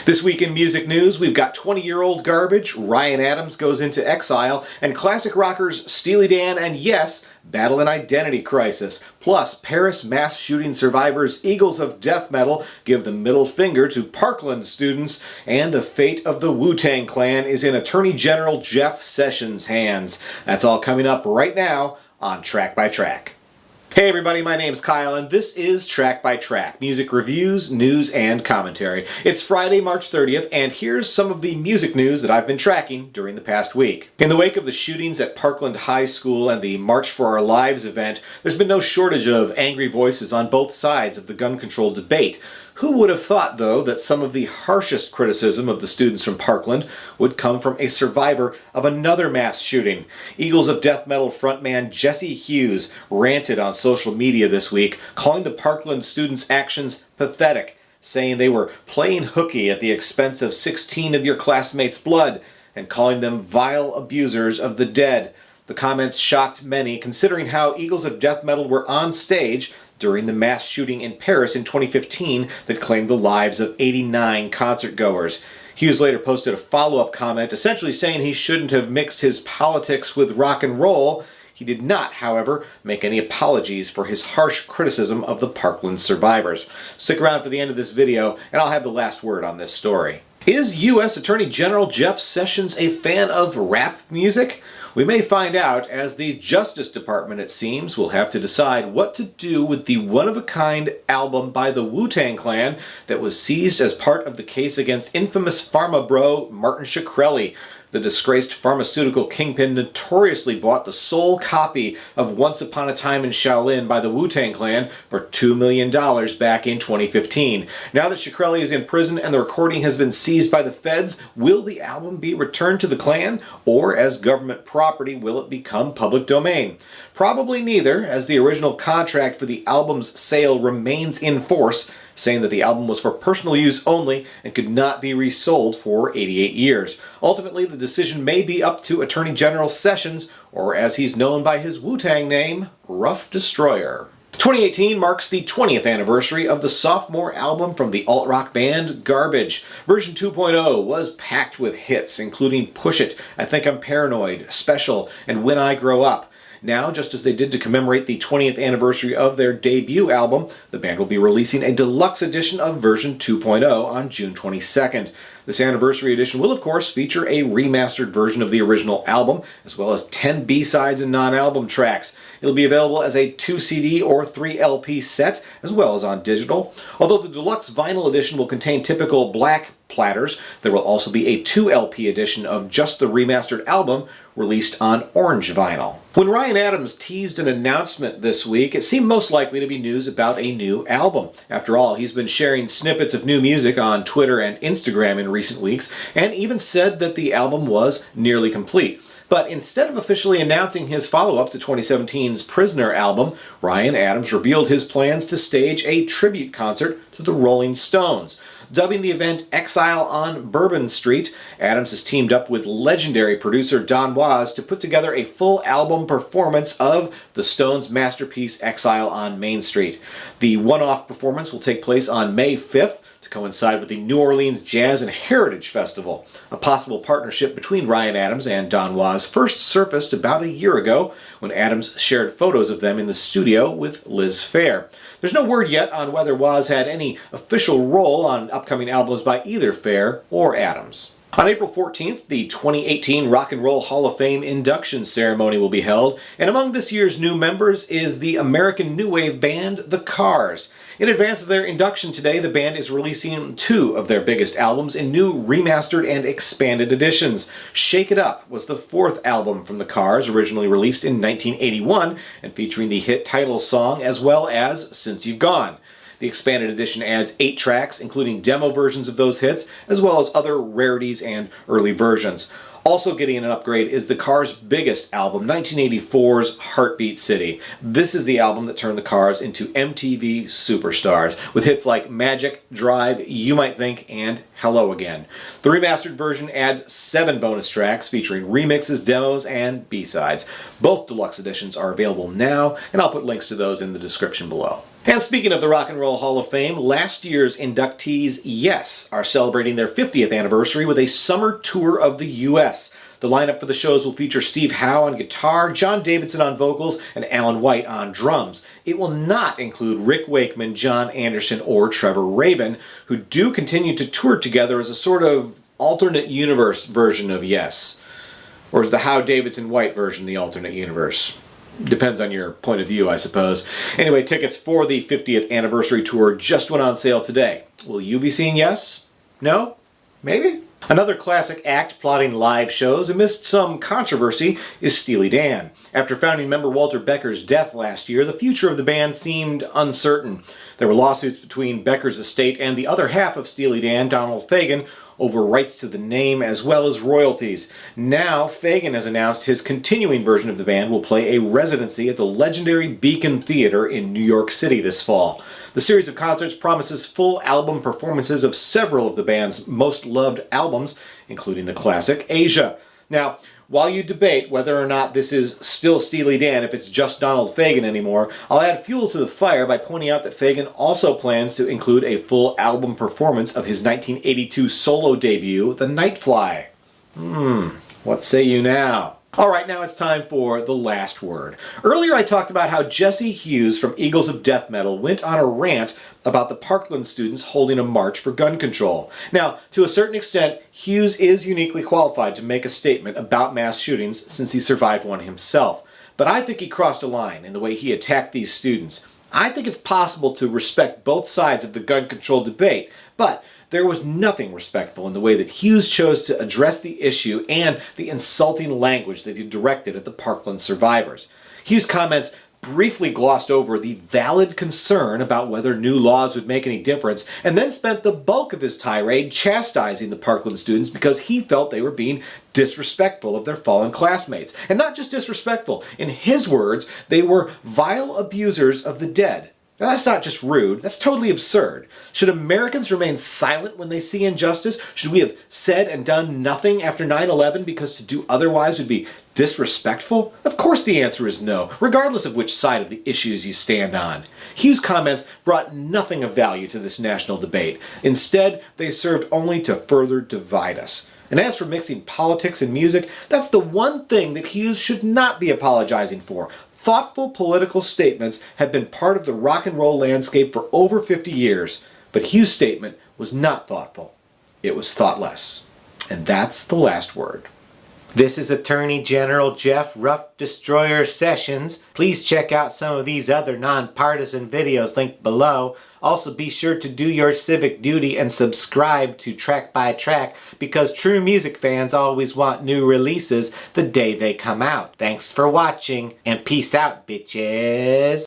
This week in music news, we've got 20-year-old garbage, Ryan Adams goes into exile, and classic rockers Steely Dan and Yes battle an identity crisis. Plus, Paris mass shooting survivors Eagles of Death Metal give the middle finger to Parkland students, and the fate of the Wu-Tang Clan is in Attorney General Jeff Sessions' hands. That's all coming up right now on Track by Track. Hey everybody, my name's Kyle, and this is Track by Track, music reviews, news, and commentary. It's Friday, March 30th, and here's some of the music news that I've been tracking during the past week. In the wake of the shootings at Parkland High School and the March for Our Lives event, there's been no shortage of angry voices on both sides of the gun control debate. Who would have thought, though, that some of the harshest criticism of the students from Parkland would come from a survivor of another mass shooting? Eagles of Death Metal frontman Jesse Hughes ranted on social media this week, calling the Parkland students' actions pathetic, saying they were playing hooky at the expense of 16 of your classmates' blood, and calling them vile abusers of the dead. The comments shocked many, considering how Eagles of Death Metal were on stage during the mass shooting in Paris in 2015 that claimed the lives of 89 concertgoers. Hughes later posted a follow-up comment essentially saying he shouldn't have mixed his politics with rock and roll. He did not, however, make any apologies for his harsh criticism of the Parkland survivors. Stick around for the end of this video and I'll have the last word on this story. Is U.S. Attorney General Jeff Sessions a fan of rap music? We may find out, as the Justice Department, it seems, will have to decide what to do with the one-of-a-kind album by the Wu-Tang Clan that was seized as part of the case against infamous pharma bro Martin Shkreli. The disgraced pharmaceutical kingpin notoriously bought the sole copy of Once Upon a Time in Shaolin by the Wu-Tang Clan for $2 million back in 2015. Now that Shkreli is in prison and the recording has been seized by the feds, will the album be returned to the clan, or as government property will it become public domain? Probably neither, as the original contract for the album's sale remains in force, saying that the album was for personal use only and could not be resold for 88 years. Ultimately, the decision may be up to Attorney General Sessions, or as he's known by his Wu-Tang name, Rough Destroyer. 2018 marks the 20th anniversary of the sophomore album from the alt-rock band Garbage. Version 2.0 was packed with hits, including Push It, I Think I'm Paranoid, Special, and When I Grow Up. Now, just as they did to commemorate the 20th anniversary of their debut album, the band will be releasing a deluxe edition of version 2.0 on June 22nd. This anniversary edition will, of course, feature a remastered version of the original album, as well as 10 B-sides and non-album tracks. It'll be available as a 2 CD or 3 LP set, as well as on digital. Although the deluxe vinyl edition will contain typical black platters, there will also be a 2 LP edition of just the remastered album, released on orange vinyl. When Ryan Adams teased an announcement this week, it seemed most likely to be news about a new album. After all, he's been sharing snippets of new music on Twitter and Instagram in recent weeks, and even said that the album was nearly complete. But instead of officially announcing his follow-up to 2017's Prisoner album, Ryan Adams revealed his plans to stage a tribute concert to the Rolling Stones. Dubbing the event Exile on Bourbon Street, Adams has teamed up with legendary producer Don Was to put together a full album performance of the Stones' masterpiece Exile on Main Street. The one-off performance will take place on May 5th to coincide with the New Orleans Jazz and Heritage Festival. A possible partnership between Ryan Adams and Don Was first surfaced about a year ago when Adams shared photos of them in the studio with Liz Phair. There's no word yet on whether Was had any official role on upcoming albums by either Phair or Adams. On April 14th, the 2018 Rock and Roll Hall of Fame induction ceremony will be held, and among this year's new members is the American new wave band The Cars. In advance of their induction today, the band is releasing 2 of their biggest albums in new remastered and expanded editions. Shake It Up was the 4th album from The Cars, originally released in 1981, and featuring the hit title song as well as Since You've Gone. The expanded edition adds 8 tracks, including demo versions of those hits, as well as other rarities and early versions. Also getting an upgrade is The Cars' biggest album, 1984's Heartbeat City. This is the album that turned The Cars into MTV superstars, with hits like Magic, Drive, You Might Think, and Hello Again. The remastered version adds 7 bonus tracks featuring remixes, demos, and B-sides. Both deluxe editions are available now, and I'll put links to those in the description below. And speaking of the Rock and Roll Hall of Fame, last year's inductees, yes, are celebrating their 50th anniversary with a summer tour of the U.S. The lineup for the shows will feature Steve Howe on guitar, John Davidson on vocals, and Alan White on drums. It will not include Rick Wakeman, John Anderson, or Trevor Rabin, who do continue to tour together as a sort of alternate universe version of Yes. Or is the Howe Davidson White version the alternate universe? Depends on your point of view, I suppose. Anyway, tickets for the 50th anniversary tour just went on sale today. Will you be seeing Yes? No? Maybe? Another classic act plotting live shows amidst some controversy is Steely Dan. After founding member Walter Becker's death last year, the future of the band seemed uncertain. There were lawsuits between Becker's estate and the other half of Steely Dan, Donald Fagen, over rights to the name as well as royalties. Now, Fagen has announced his continuing version of the band will play a residency at the legendary Beacon Theater in New York City this fall. The series of concerts promises full album performances of several of the band's most loved albums, including the classic Asia. Now, while you debate whether or not this is still Steely Dan if it's just Donald Fagen anymore, I'll add fuel to the fire by pointing out that Fagen also plans to include a full album performance of his 1982 solo debut, The Nightfly. What say you now? Alright, now it's time for the last word. Earlier I talked about how Jesse Hughes from Eagles of Death Metal went on a rant about the Parkland students holding a march for gun control. Now, to a certain extent, Hughes is uniquely qualified to make a statement about mass shootings since he survived one himself. But I think he crossed a line in the way he attacked these students. I think it's possible to respect both sides of the gun control debate, but there was nothing respectful in the way that Hughes chose to address the issue and the insulting language that he directed at the Parkland survivors. Hughes' comments briefly glossed over the valid concern about whether new laws would make any difference, and then spent the bulk of his tirade chastising the Parkland students because he felt they were being disrespectful of their fallen classmates. And not just disrespectful. In his words, they were vile abusers of the dead. Now that's not just rude, that's totally absurd. Should Americans remain silent when they see injustice? Should we have said and done nothing after 9/11 because to do otherwise would be disrespectful? Of course the answer is no, regardless of which side of the issues you stand on. Hughes' comments brought nothing of value to this national debate. Instead, they served only to further divide us. And as for mixing politics and music, that's the one thing that Hughes should not be apologizing for. Thoughtful political statements have been part of the rock and roll landscape for over 50 years, but Hughes' statement was not thoughtful. It was thoughtless. And that's the last word. This is Attorney General Jeff Rough Destroyer Sessions. Please check out some of these other nonpartisan videos linked below. Also be sure to do your civic duty and subscribe to Track by Track because true music fans always want new releases the day they come out. Thanks for watching and peace out, bitches.